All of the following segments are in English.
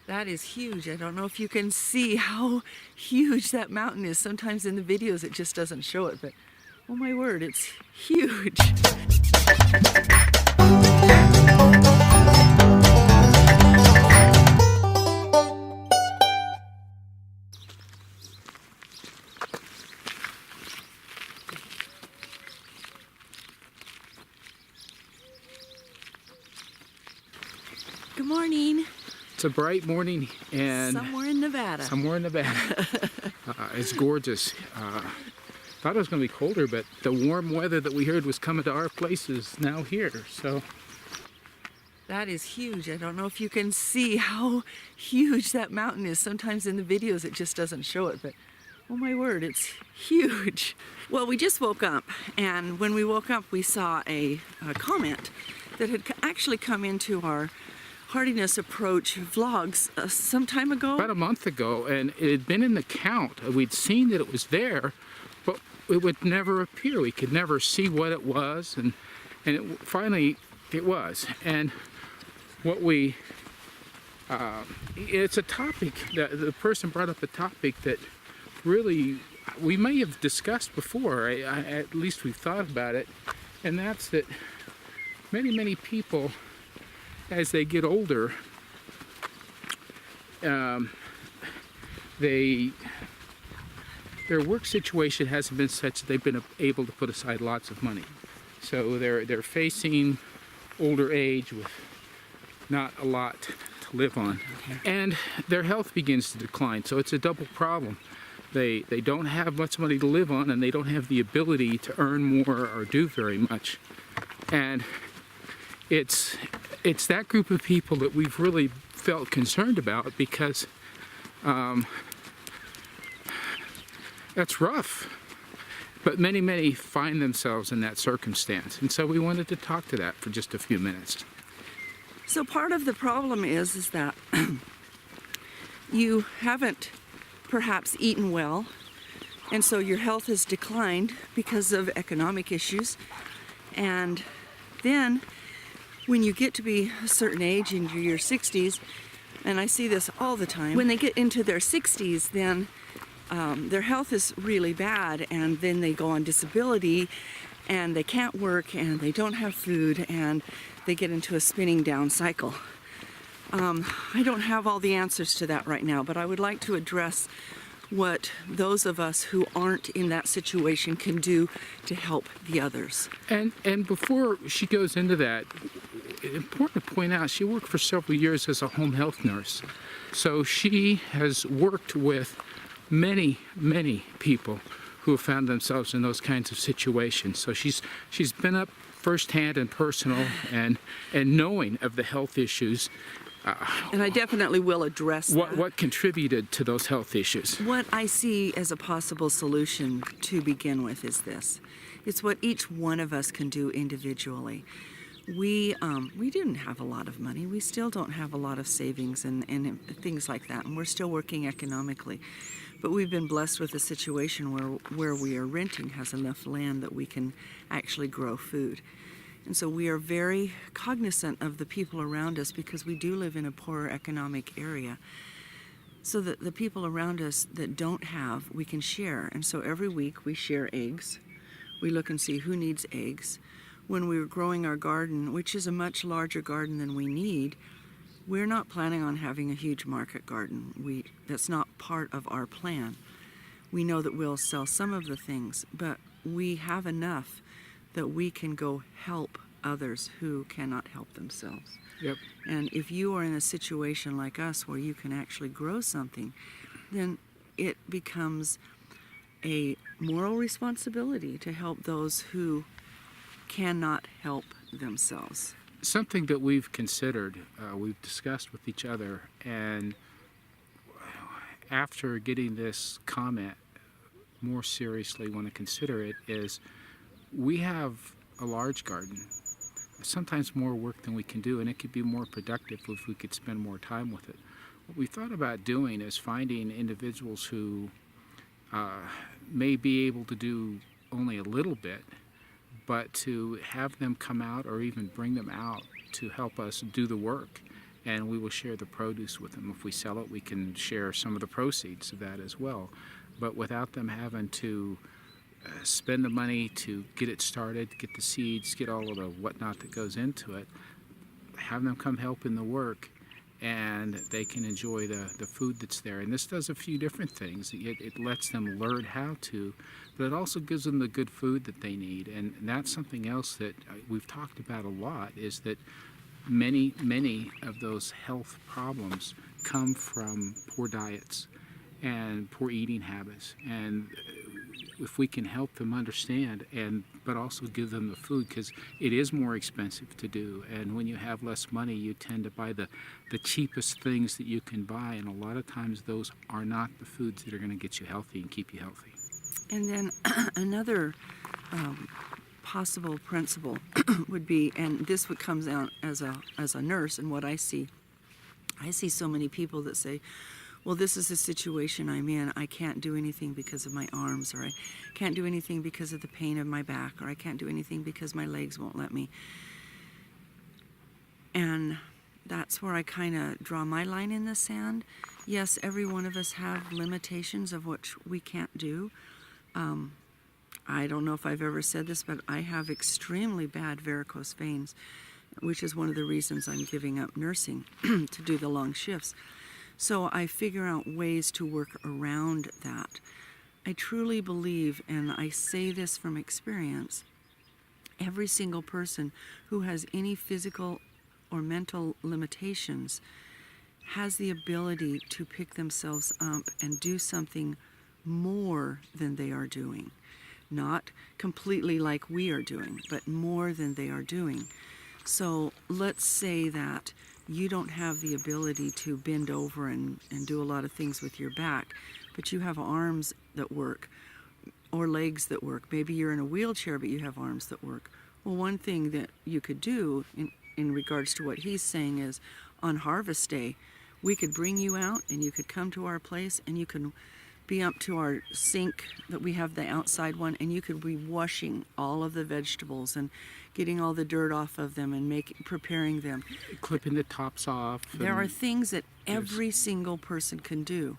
That is huge. I don't know if you can see how huge that mountain is. Sometimes in the videos it just doesn't show it, but oh my word, it's huge. Good morning. It's a bright morning and Somewhere in Nevada. It's gorgeous. Thought it was going to be colder, but the warm weather that we heard was coming to our place is now here. So That is huge. I don't know if you can see how huge that mountain is. Sometimes in the videos it just doesn't show it, but oh my word, it's huge. Well, we just woke up, and when we woke up we saw a comment that had actually come into our Hardiness Approach vlogs some time ago. about a month ago, and it had been in the count. We'd seen that it was there, but it would never appear. We could never see what it was, and finally it was. And what we, it's a topic that the person brought up, a topic that really we may have discussed before. At least we've thought about it, and that's that many people, as they get older, their work situation hasn't been such that they've been able to put aside lots of money. So they're facing older age with not a lot to live on, and their health begins to decline. So it's a double problem. They don't have much money to live on, and they don't have the ability to earn more or do very much. And it's that group of people that we've really felt concerned about, because that's rough. But many find themselves in that circumstance, and so we wanted to talk to that for just a few minutes. So part of the problem is that you haven't perhaps eaten well, and so your health has declined because of economic issues. And then when you get to be a certain age, into your 60s, and I see this all the time, when they get into their 60s, then their health is really bad, and then they go on disability, and they can't work, and they don't have food, and they get into a spinning down cycle. I don't have all the answers to that right now, but I would like to address what those of us who aren't in that situation can do to help the others. And before she goes into that, it's important to point out she worked for several years as a home health nurse. So she has worked with many people who have found themselves in those kinds of situations. So she's been up firsthand and personal, and knowing of the health issues. And I definitely will address that. What contributed to those health issues? What I see as a possible solution to begin with is this. It's what each one of us can do individually. We didn't have a lot of money. We still don't have a lot of savings and things like that, and we're still working economically. But we've been blessed with a situation where we are renting has enough land that we can actually grow food. And so we are very cognizant of the people around us, because we do live in a poor economic area. So that the people around us that don't have, we can share. And so every week we share eggs. We look and see who needs eggs. When we were growing our garden, which is a much larger garden than we need, we're not planning on having a huge market garden. That's not part of our plan. We know that we'll sell some of the things, but we have enough that we can go help others who cannot help themselves. Yep. And if you are in a situation like us where you can actually grow something, then it becomes a moral responsibility to help those who cannot help themselves. Something that we've considered, we've discussed with each other, and after getting this comment more seriously, want to consider it, is we have a large garden, sometimes more work than we can do, and it could be more productive if we could spend more time with it. What we thought about doing is finding individuals who may be able to do only a little bit, but to have them come out, or even bring them out to help us do the work and we will share the produce with them. If we sell it, we can share some of the proceeds of that as well. But without them having to spend the money to get it started, get the seeds, get all of the whatnot that goes into it, have them come help in the work, and they can enjoy the food that's there. And this does a few different things. It lets them learn how to, but it also gives them the good food that they need. And that's something else that we've talked about a lot, is that many of those health problems come from poor diets and poor eating habits. And if we can help them understand, but also give them the food, because it is more expensive to do, and when you have less money, you tend to buy the cheapest things that you can buy, and a lot of times those are not the foods that are going to get you healthy and keep you healthy. And then another possible principle would be, and this would comes out as a nurse, and what I see so many people that say, well, this is the situation I'm in. I can't do anything because of my arms, or I can't do anything because of the pain of my back, or I can't do anything because my legs won't let me. And that's where I kind of draw my line in the sand. Yes, every one of us have limitations of what we can't do. I don't know if I've ever said this, but I have extremely bad varicose veins, which is one of the reasons I'm giving up nursing to do the long shifts. So I figure out ways to work around that. I truly believe, and I say this from experience, every single person who has any physical or mental limitations has the ability to pick themselves up and do something more than they are doing. Not completely like we are doing, but more than they are doing. So let's say that you don't have the ability to bend over and do a lot of things with your back, but you have arms that work, or legs that work. Maybe you're in a wheelchair, but you have arms that work. Well, one thing that you could do in regards to what he's saying is, on harvest day, we could bring you out and you could come to our place and you can be up to our sink that we have, the outside one, and you could be washing all of the vegetables and getting all the dirt off of them and preparing them, clipping the tops off. There are things that every single person can do.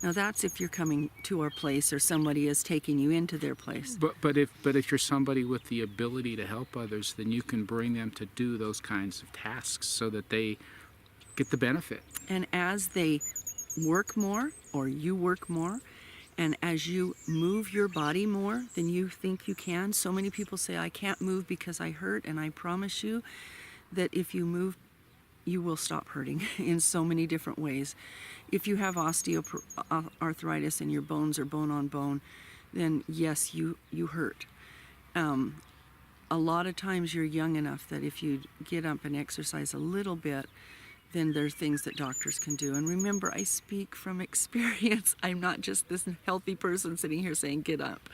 Now that's if you're coming to our place or somebody is taking you into their place. But if you're somebody with the ability to help others, then you can bring them to do those kinds of tasks so that they get the benefit. And as they work more, or you work more, and as you move your body more than you think you can, so many people say, I can't move because I hurt, and I promise you that if you move, you will stop hurting in so many different ways. If you have osteoarthritis and your bones are bone on bone, then yes, you hurt. A lot of times you're young enough that if you get up and exercise a little bit, then there's things that doctors can do. And remember, I speak from experience. I'm not just this healthy person sitting here saying, get up.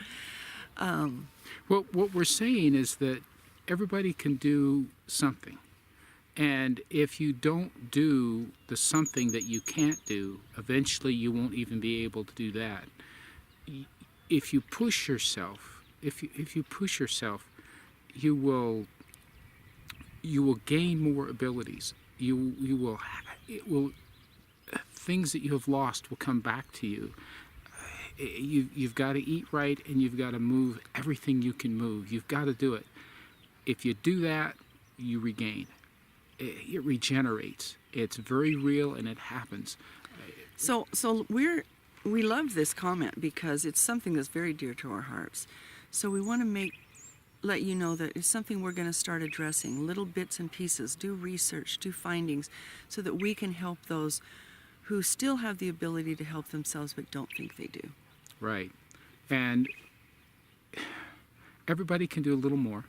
Well, what we're saying is that everybody can do something. And if you don't do the something that you can't do, eventually you won't even be able to do that. If you push yourself, you will gain more abilities. Things that you have lost will come back to you. You've got to eat right, and you've got to move everything you can move. You've got to do it. If you do that, you regain. It regenerates. It's very real, and it happens. So we love this comment because it's something that's very dear to our hearts. So we want to let you know that it's something we're going to start addressing, little bits and pieces, do research, do findings, so that we can help those who still have the ability to help themselves but don't think they do. Right. And everybody can do a little more.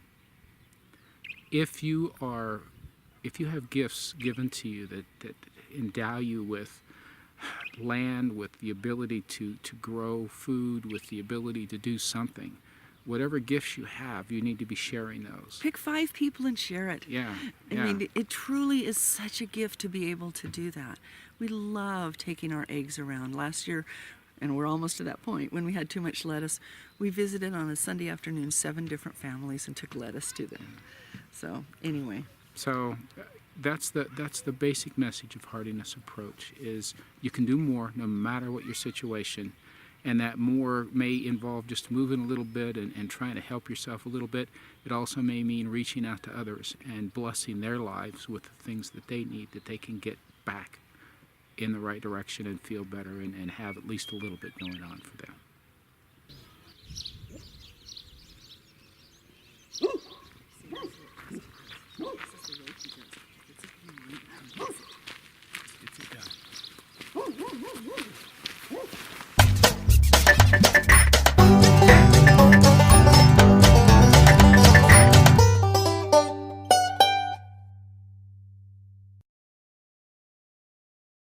If you have gifts given to you that endow you with land, with the ability to grow food, with the ability to do something, whatever gifts you have, you need to be sharing those. Pick 5 people and share it. Yeah. I mean, it truly is such a gift to be able to do that. We love taking our eggs around. Last year, and we're almost to that point, when we had too much lettuce, we visited on a Sunday afternoon 7 different families and took lettuce to them. So anyway. So that's the basic message of Hardiness Approach is you can do more no matter what your situation, and that more may involve just moving a little bit and trying to help yourself a little bit. It also may mean reaching out to others and blessing their lives with the things that they need, that they can get back in the right direction and feel better and have at least a little bit going on for them.